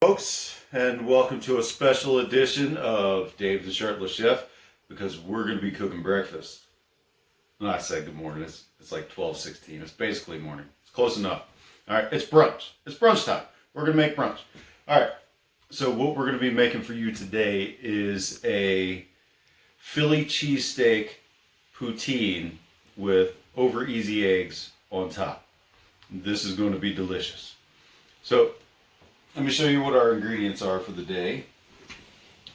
Folks, and welcome to a special edition of Dave the Shirtless Chef, because we're going to be cooking breakfast. And I said good morning. It's like 12:16. It's basically morning. It's close enough. All right, it's brunch. It's brunch time. We're going to make brunch. All right, so what we're going to be making for you today is a Philly cheesesteak poutine with over easy eggs on top. This is going to be delicious. So let me show you what our ingredients are for the day.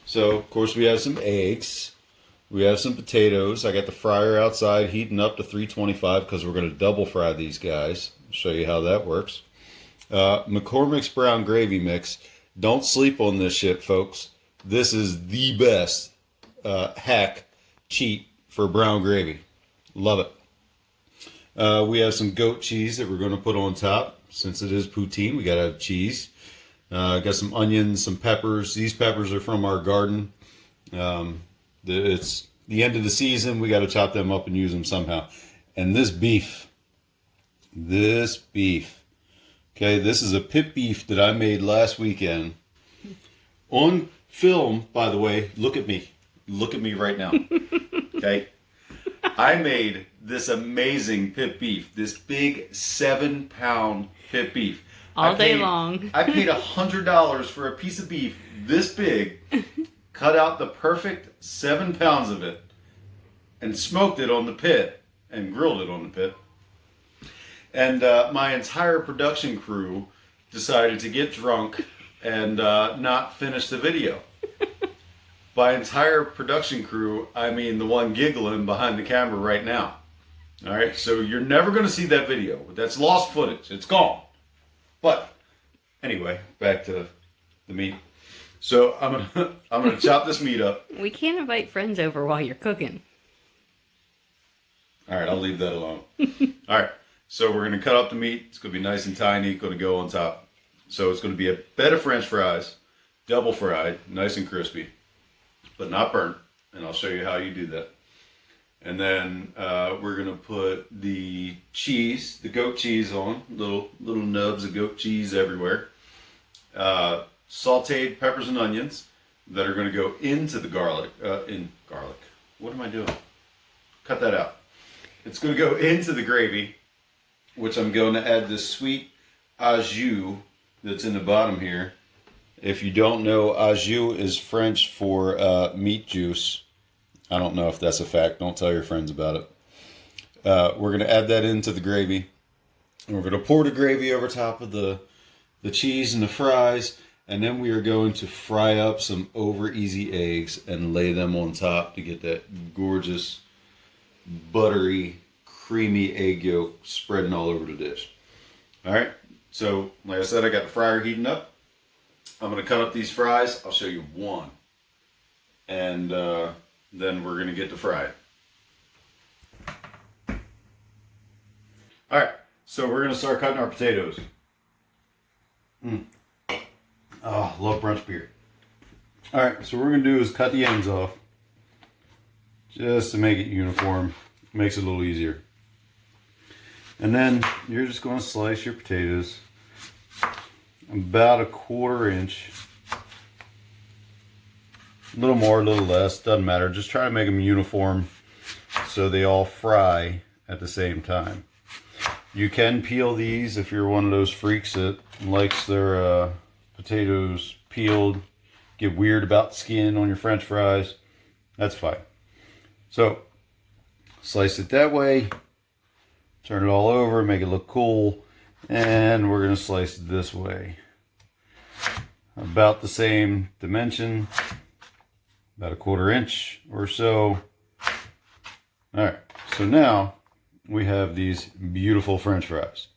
So, of course, we have some eggs. We have some potatoes. I got the fryer outside heating up to 325 because we're going to double fry these guys. I'll show you how that works. McCormick's brown gravy mix. Don't sleep on this shit, folks. This is the best hack cheat for brown gravy. Love it. We have some goat cheese that we're going to put on top. Since it is poutine, we got to have cheese. Got some onions, some peppers. These peppers are from our garden. It's the end of the season. We got to chop them up and use them somehow. And this beef. Okay, this is a pit beef that I made last weekend. On film, by the way, look at me. Look at me right now. Okay? I made this amazing pit beef. This big 7-pound pit beef. All day long. I paid $100 for a piece of beef this big, cut out the perfect 7 pounds of it, and smoked it on the pit, and grilled it on the pit. And my entire production crew decided to get drunk and not finish the video. By entire production crew, I mean the one giggling behind the camera right now. All right, so you're never going to see that video. That's lost footage. It's gone. But anyway, back to the meat. So I'm gonna chop this meat up. We can't invite friends over while you're cooking. All right, I'll leave that alone. All right, so we're gonna cut up the meat. It's gonna be nice and tiny. Gonna go on top. So it's gonna be a bed of French fries, double fried, nice and crispy, but not burnt. And I'll show you how you do that. And then we're gonna put the cheese, the goat cheese on, little nubs of goat cheese everywhere. Sauteed peppers and onions that are gonna go into the garlic. What am I doing? Cut that out. It's gonna go into the gravy, which I'm going to add this sweet au jus that's in the bottom here. If you don't know, au jus is French for meat juice. I don't know if that's a fact. Don't tell your friends about it. We're going to add that into the gravy. And we're going to pour the gravy over top of the cheese and the fries. And then we are going to fry up some over easy eggs and lay them on top to get that gorgeous, buttery, creamy egg yolk spreading all over the dish. All right. So, like I said, I got the fryer heating up. I'm going to cut up these fries. I'll show you one. And then we're going to get to fry it. All right, so we're going to start cutting our potatoes. Oh, love brunch beer. All right, so what we're going to do is cut the ends off just to make it uniform. Makes it a little easier. And then you're just going to slice your potatoes about a 1/4 inch. A little more, a little less, doesn't matter. Just try to make them uniform so they all fry at the same time. You can peel these if you're one of those freaks that likes their potatoes peeled, get weird about the skin on your French fries. That's fine. So, slice it that way, turn it all over, make it look cool, and we're going to slice it this way. About the same dimension. About a 1/4 inch or so. All right, so now we have these beautiful French fries.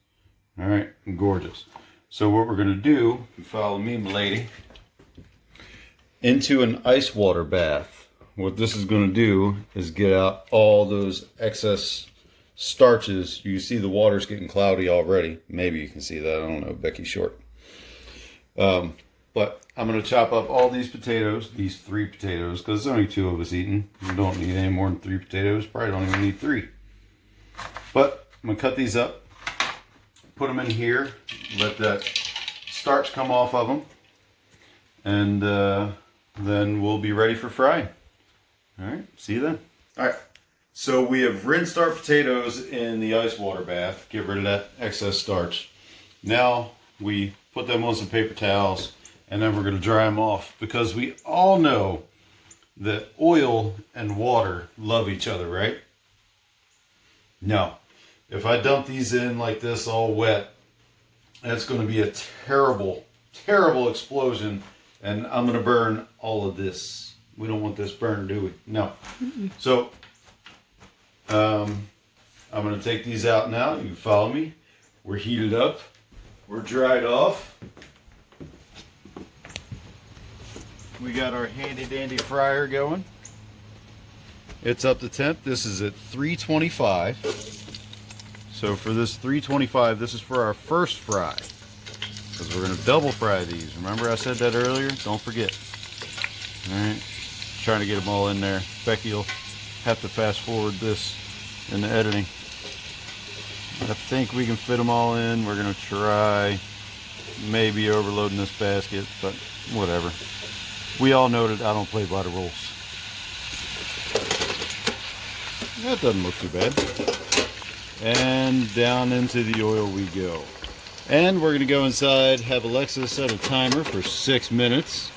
All right, gorgeous. So what we're gonna do, if you follow me, milady, into an ice water bath. What this is gonna do is get out all those excess starches. You see the water's getting cloudy already. Maybe you can see that, I don't know, Becky's short. But I'm going to chop up all these potatoes, these 3 potatoes, because there's only 2 of us eating. You don't need any more than 3 potatoes. Probably don't even need 3. But I'm going to cut these up, put them in here, let that starch come off of them. and then we'll be ready for frying. All right, see you then. All right, so we have rinsed our potatoes in the ice water bath, get rid of that excess starch. Now we put them on some paper towels, and then we're going to dry them off, because we all know that oil and water love each other, right? Now, if I dump these in like this all wet, that's going to be a terrible, terrible explosion, and I'm going to burn all of this. We don't want this burned, do we? No. So, I'm going to take these out now. You follow me. We're heated up. We're dried off. We got our handy dandy fryer going. It's up to temp. This is at 325. So for this 325, this is for our first fry, because we're going to double fry these. Remember I said that earlier? Don't forget. All right. Trying to get them all in there. Becky will have to fast forward this in the editing. I think we can fit them all in. We're going to try maybe overloading this basket, but whatever. We all know that I don't play by the rules. That doesn't look too bad. And down into the oil we go. And we're going to go inside, have Alexa set a timer for 6 minutes.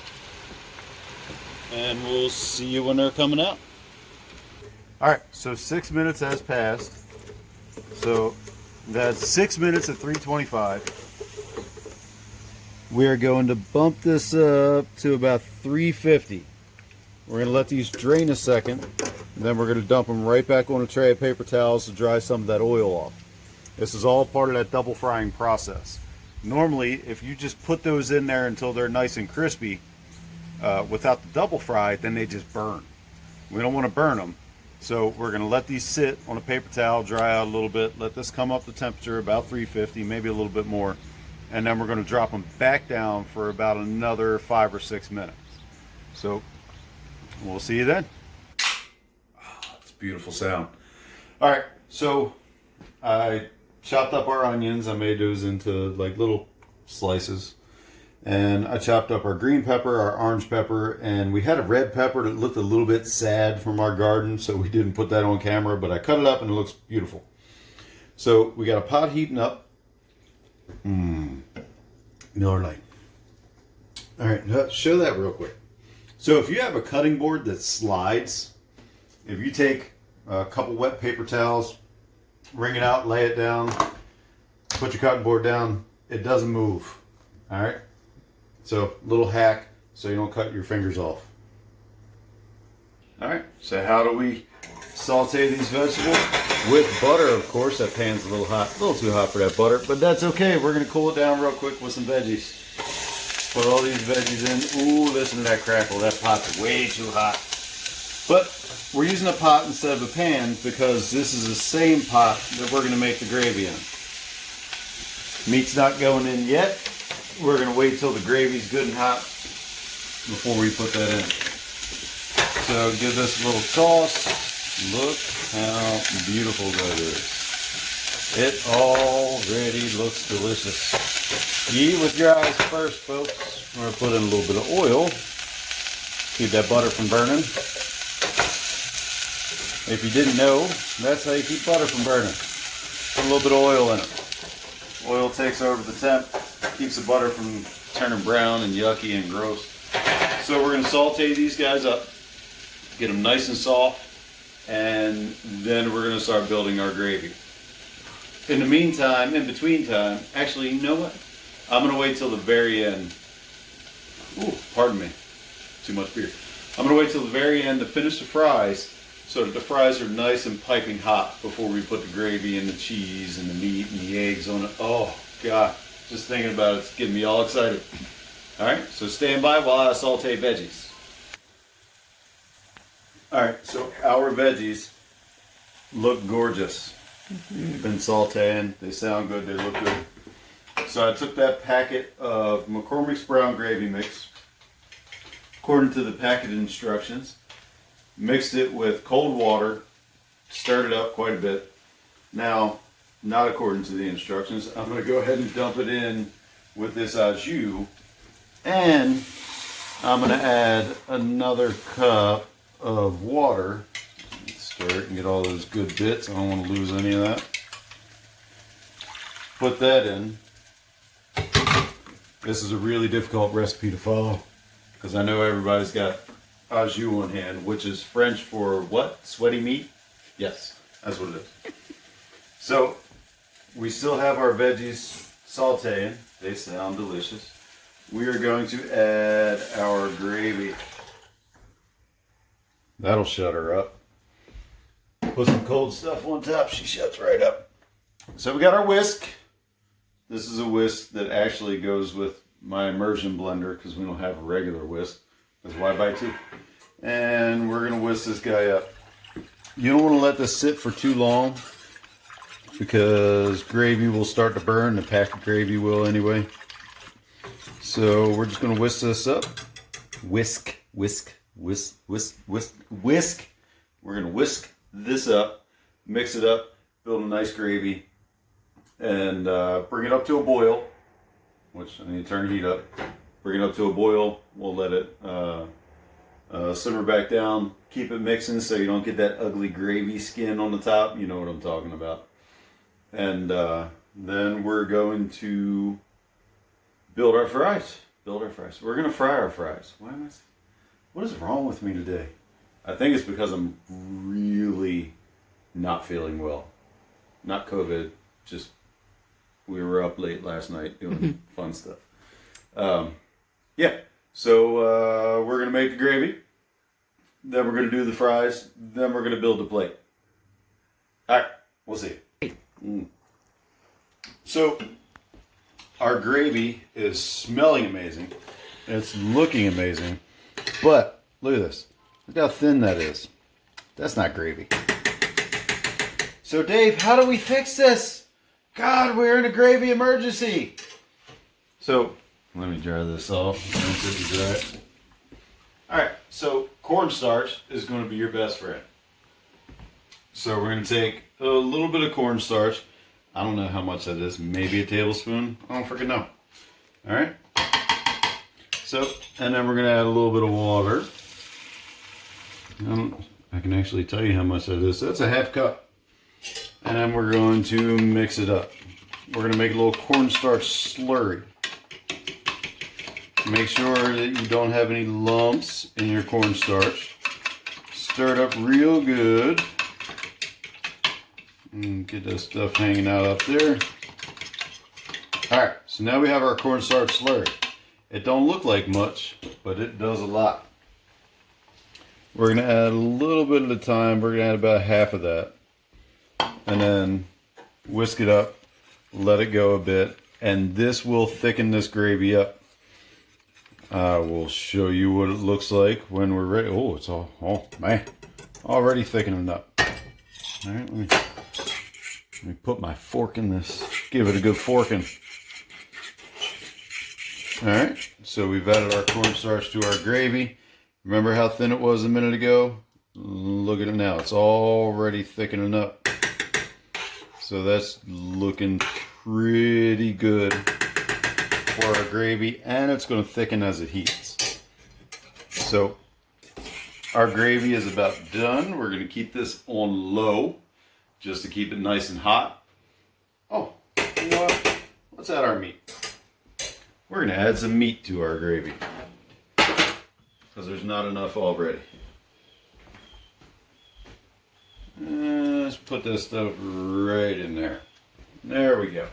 And we'll see you when they're coming out. Alright, so 6 minutes has passed. So that's 6 minutes at 325. We are going to bump this up to about 350. We're going to let these drain a second, and then we're going to dump them right back on a tray of paper towels to dry some of that oil off. This is all part of that double frying process. Normally, if you just put those in there until they're nice and crispy, without the double fry, then they just burn. We don't want to burn them. So we're going to let these sit on a paper towel, dry out a little bit, let this come up to temperature about 350, maybe a little bit more, and then we're going to drop them back down for about another 5 or 6 minutes. So we'll see you then. Oh, it's a beautiful sound. All right, so I chopped up our onions. I made those into like little slices. And I chopped up our green pepper, our orange pepper, and we had a red pepper that looked a little bit sad from our garden, so we didn't put that on camera, but I cut it up and it looks beautiful. So we got a pot heating up. Miller Lite. All right, show that real quick. So if you have a cutting board that slides, if you take a couple wet paper towels, wring it out, lay it down, put your cutting board down, it doesn't move. All right. So, little hack so you don't cut your fingers off. Alright, so how do we saute these vegetables? With butter, of course. That pan's a little hot, a little too hot for that butter, but that's okay. We're going to cool it down real quick with some veggies. Put all these veggies in. Ooh, listen to that crackle. That pot's way too hot. But we're using a pot instead of a pan because this is the same pot that we're going to make the gravy in. Meat's not going in yet. We're going to wait till the gravy's good and hot before we put that in. So give this a little toss. Look how beautiful that is. It already looks delicious. You eat with your eyes first, folks. We're going to put in a little bit of oil. Keep that butter from burning. If you didn't know, that's how you keep butter from burning. Put a little bit of oil in it. Oil takes over the temp, keeps the butter from turning brown and yucky and gross. So we're going to saute these guys up, get them nice and soft, and then we're going to start building our gravy. In the meantime, in between time, actually, you know what? I'm going to wait till the very end. Ooh, pardon me. Too much beer. I'm going to wait till the very end to finish the fries so that the fries are nice and piping hot before we put the gravy and the cheese and the meat and the eggs on it. Oh, God. Just thinking about it's getting me all excited. All right, so stand by while I saute veggies. All right, so our veggies look gorgeous. They've been sauteing. They sound good. They look good. So I took that packet of McCormick's brown gravy mix, according to the packet instructions, mixed it with cold water, stirred it up quite a bit. Now, not according to the instructions, I'm going to go ahead and dump it in with this au jus, and I'm going to add another cup of water. Stir it and get all those good bits. I don't want to lose any of that. Put that in. This is a really difficult recipe to follow because I know everybody's got au jus on hand, which is French for what? Sweaty meat? Yes, that's what it is. So we still have our veggies sauteing. They sound delicious. We are going to add our gravy. That'll shut her up. Put some cold stuff on top. She shuts right up. So we got our whisk. This is a whisk that actually goes with my immersion blender because we don't have a regular whisk. That's why I buy two. And we're going to whisk this guy up. You don't want to let this sit for too long because gravy will start to burn. The packet gravy will anyway. So we're just going to whisk this up. Whisk, whisk, whisk, whisk, whisk, whisk. We're going to whisk this up, mix it up, build a nice gravy, and bring it up to a boil, which I need to turn the heat up. Bring it up to a boil. We'll let it simmer back down. Keep it mixing so you don't get that ugly gravy skin on the top. You know what I'm talking about. And then we're going to build our fries. Build our fries. We're going to fry our fries. What is wrong with me today? I think it's because I'm really not feeling well. Not COVID, just we were up late last night doing fun stuff. Yeah, so we're going to make the gravy. Then we're going to do the fries. Then we're going to build the plate. All right, we'll see. So our gravy is smelling amazing. It's looking amazing. But look at this. Look how thin that is. That's not gravy. So Dave, how do we fix this? God, we're in a gravy emergency. So let me dry this off. Alright, so cornstarch is going to be your best friend. So we're going to take a little bit of cornstarch. I don't know how much that is. Maybe a tablespoon. I don't freaking know. Alright. So, and then we're going to add a little bit of water. I can actually tell you how much that is. So that's a half cup. And then we're going to mix it up. We're going to make a little cornstarch slurry. Make sure that you don't have any lumps in your cornstarch. Stir it up real good. And get that stuff hanging out up there. Alright, so now we have our cornstarch slurry. It don't look like much, but it does a lot. We're going to add a little bit at a time. We're going to add about half of that. And then whisk it up, let it go a bit, and this will thicken this gravy up. I will show you what it looks like when we're ready. Oh, it's all, oh man, already thickening up. All right, let me put my fork in this. Give it a good forking. All right, so we've added our cornstarch to our gravy. Remember how thin it was a minute ago? Look at it now. It's already thickening up. So that's looking pretty good for our gravy, and it's going to thicken as it heats. So our gravy is about done. We're going to keep this on low just to keep it nice and hot. Oh, you know what? Let's add our meat. We're going to add some meat to our gravy because there's not enough already. Let's put this stuff right in there. There we go.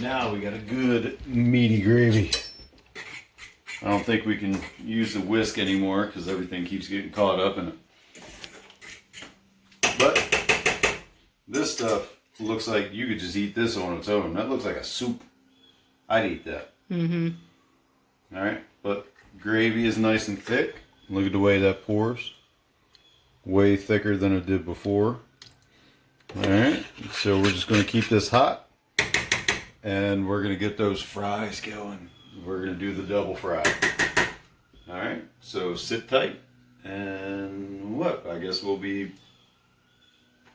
Now we got a good meaty gravy. I don't think we can use the whisk anymore because everything keeps getting caught up in it. But this stuff looks like you could just eat this on its own. That looks like a soup. I'd eat that. Mm-hmm. All right, but gravy is nice and thick. Look at the way that pours. Way thicker than it did before. Alright, so we're just going to keep this hot. And we're going to get those fries going. We're going to do the double fry. Alright, so sit tight. And what? I guess we'll be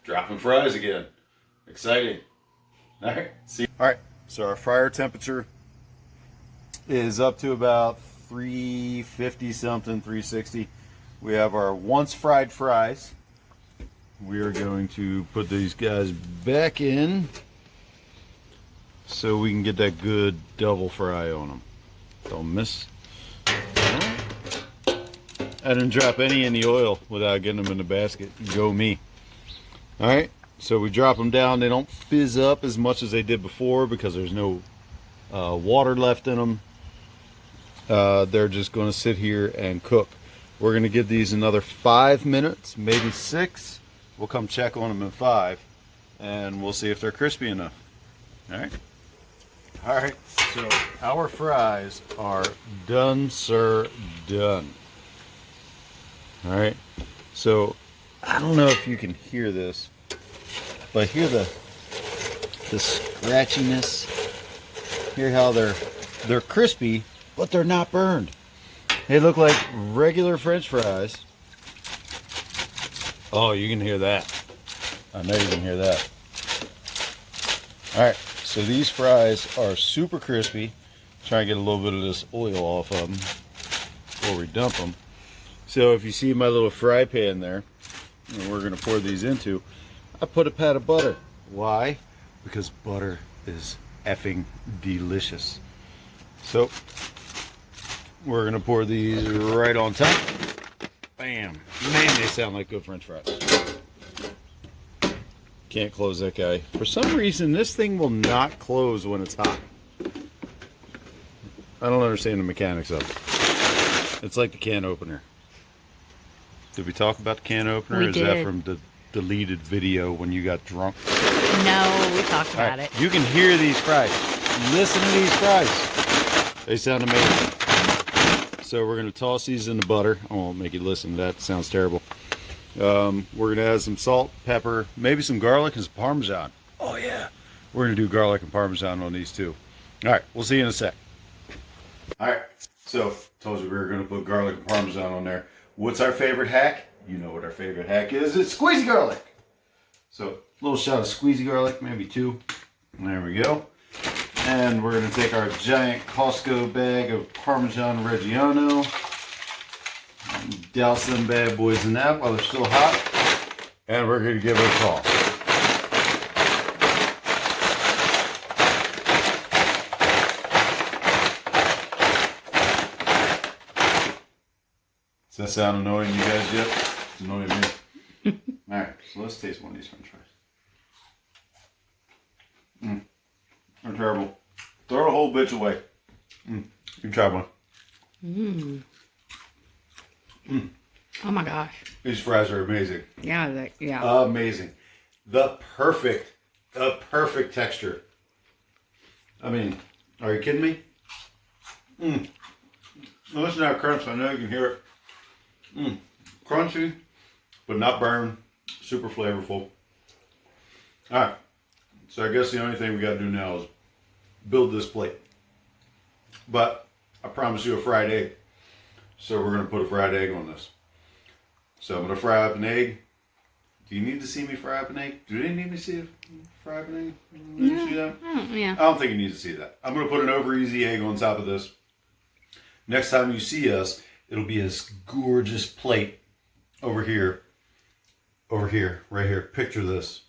dropping fries again. Exciting. Alright, see. Alright, so our fryer temperature is up to about 350 something, 360. We have our once fried fries. We are going to put these guys back in so we can get that good double fry on them. Don't miss. I didn't drop any in the oil without getting them in the basket. Go me. Alright, so we drop them down. They don't fizz up as much as they did before because there's no water left in them. They're just going to sit here and cook. We're going to give these another 5 minutes, maybe 6. We'll come check on them in 5, and we'll see if they're crispy enough. Alright? Alright, so our fries are done, sir, done. Alright, so I don't know if you can hear this, but hear the scratchiness. Hear how they're crispy, but they're not burned. They look like regular French fries. Oh, you can hear that. I know you can hear that. Alright, so these fries are super crispy. Try and get a little bit of this oil off of them before we dump them. So if you see my little fry pan there, and we're going to pour these into, I put a pat of butter. Why? Because butter is effing delicious. So we're going to pour these right on top. Bam. Man, they sound like good French fries. Can't close that guy. For some reason, this thing will not close when it's hot. I don't understand the mechanics of it. It's like the can opener. Did we talk about the can opener? We Is did. that from the deleted video when you got drunk? No, we talked about it. You can hear these fries. Listen to these fries. They sound amazing. So we're going to toss these in the butter. I won't make you listen. That sounds terrible. We're going to add some salt, pepper, maybe some garlic and some Parmesan. Oh, yeah. We're going to do garlic and Parmesan on these too. All right. We'll see you in a sec. All right. So, told you we were going to put garlic and Parmesan on there. What's our favorite hack? You know what our favorite hack is. It's squeezy garlic. So, a little shot of squeezy garlic, maybe 2. There we go. And we're going to take our giant Costco bag of Parmesan Reggiano. Douse them bad boys in that while they're still hot. And we're going to give it a toss. Does that sound annoying to you guys yet? It's annoying me. Alright, so let's taste one of these French fries. They're terrible. Throw the whole bitch away. You try one. Oh my gosh. These fries are amazing. Yeah, yeah. Amazing. The perfect texture. I mean, are you kidding me? Listen to that crunch. I know you can hear it. Crunchy, but not burned. Super flavorful. Alright. So I guess the only thing we got to do now is build this plate. But I promise you a fried egg. So we're going to put a fried egg on this. So I'm going to fry up an egg. Do you need to see me fry up an egg? Do they need me to see fry up an egg? No, See that? yeah. I don't think you need to see that. I'm going to put an over easy egg on top of this. Next time you see us, it'll be this gorgeous plate over here. Over here, right here. Picture this.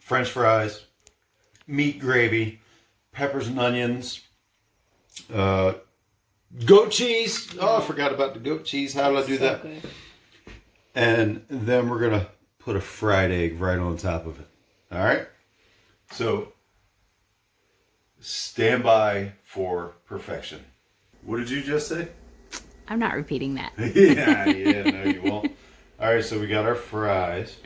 French fries, meat gravy, peppers and onions, goat cheese. Oh, I forgot about the goat cheese. How did I do that? Good. And then we're going to put a fried egg right on top of it. All right? So, stand by for perfection. What did you just say? I'm not repeating that. yeah, no, you won't. All right, so we got our fries.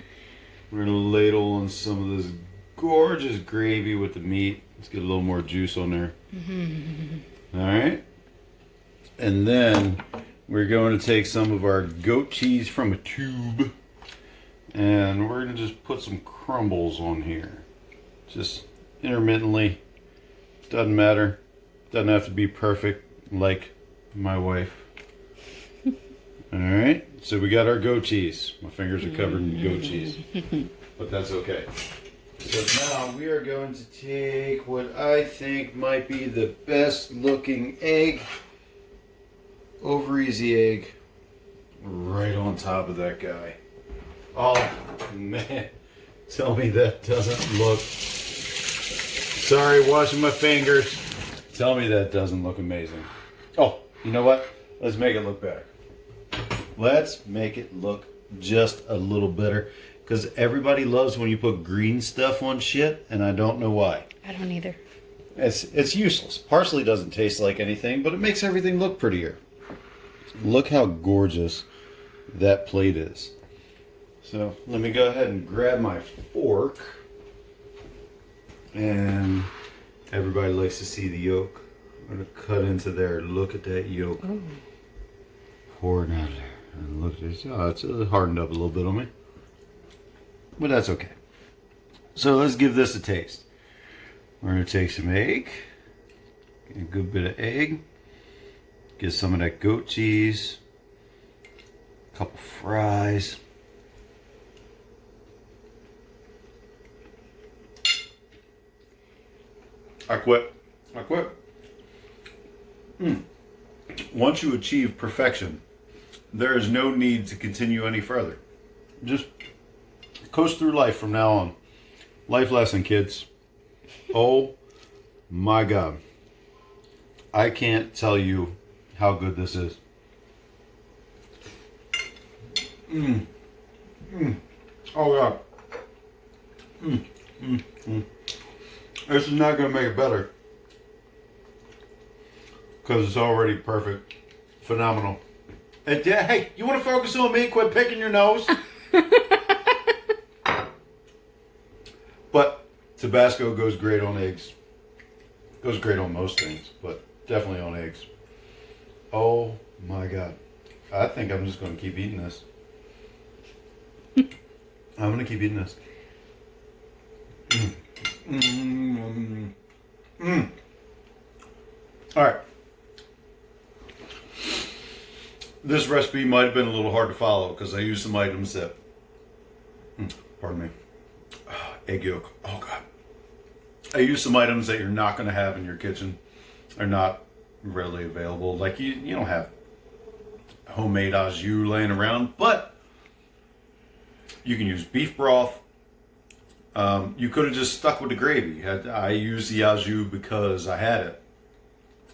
We're going to ladle on some of this gorgeous gravy with the meat. Let's get a little more juice on there. All right. And then we're going to take some of our goat cheese from a tube. And we're going to just put some crumbles on here. Just intermittently. Doesn't matter. Doesn't have to be perfect like my wife. Alright, so we got our goat cheese. My fingers are covered in goat cheese. But that's okay. So now we are going to take what I think might be the best looking egg. over easy egg right on top of that guy. Oh man, tell me that doesn't look, sorry, washing my fingers. Tell me that doesn't look amazing. Oh, you know what? Let's make it look better. Let's make it look just a little better. Because everybody loves when you put green stuff on shit, and I don't know why. I don't either. It's useless. Parsley doesn't taste like anything, but it makes everything look prettier. Look how gorgeous that plate is. So let me go ahead and grab my fork. And everybody likes to see the yolk. I'm going to cut into there. Look at that yolk. Oh. Pour it out there. And look at this. Oh, it's hardened up a little bit on me. But that's okay. So let's give this a taste. We're going to take some egg. Get a good bit of egg. Get some of that goat cheese. A couple fries. I quit. Once you achieve perfection, there is no need to continue any further. Just coast through life from now on. Life lesson, kids. Oh my God. I can't tell you how good this is. Oh God. This is not going to make it better. Because it's already perfect. Phenomenal. And, hey, you want to focus on me? Quit picking your nose. But Tabasco goes great on eggs. Goes great on most things, but definitely on eggs. Oh my God. I think I'm just going to keep eating this. I'm going to keep eating this. All right. This recipe might have been a little hard to follow because I used some items that, pardon me, egg yolk. Oh God. I used some items that you're not going to have in your kitchen. They're not readily available. Like you don't have homemade au jus laying around, but you can use beef broth. You could have just stuck with the gravy. I used the au jus because I had it,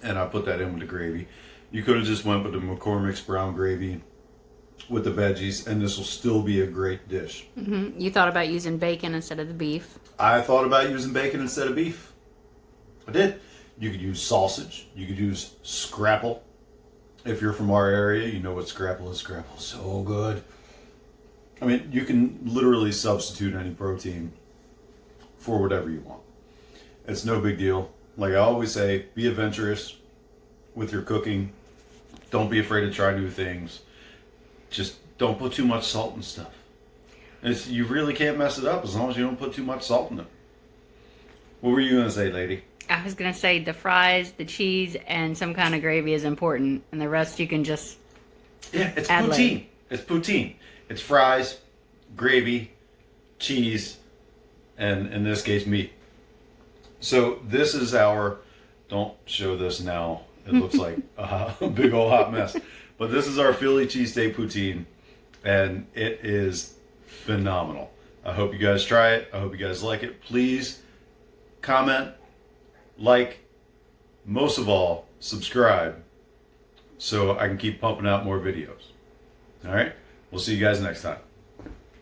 and I put that in with the gravy. You could have just went with the McCormick's brown gravy with the veggies, and this will still be a great dish. Mm-hmm. You thought about using bacon instead of the beef. I thought about using bacon instead of beef. I did. You could use sausage. You could use scrapple. If you're from our area, you know what scrapple is. Scrapple's so good. I mean, you can literally substitute any protein for whatever you want. It's no big deal. Like I always say, be adventurous with your cooking. Don't be afraid to try new things. Just don't put too much salt and stuff. You really can't mess it up as long as you don't put too much salt in it. What were you going to say, lady? I was going to say the fries, the cheese, and some kind of gravy is important. And the rest you can just it's add poutine. later. It's poutine. It's fries, gravy, cheese, and in this case, meat. So this is our, don't show this now. It looks like a big old hot mess. But this is our Philly cheesesteak poutine, and it is phenomenal. I hope you guys try it. I hope you guys like it. Please comment, like, most of all, subscribe so I can keep pumping out more videos. All right? We'll see you guys next time.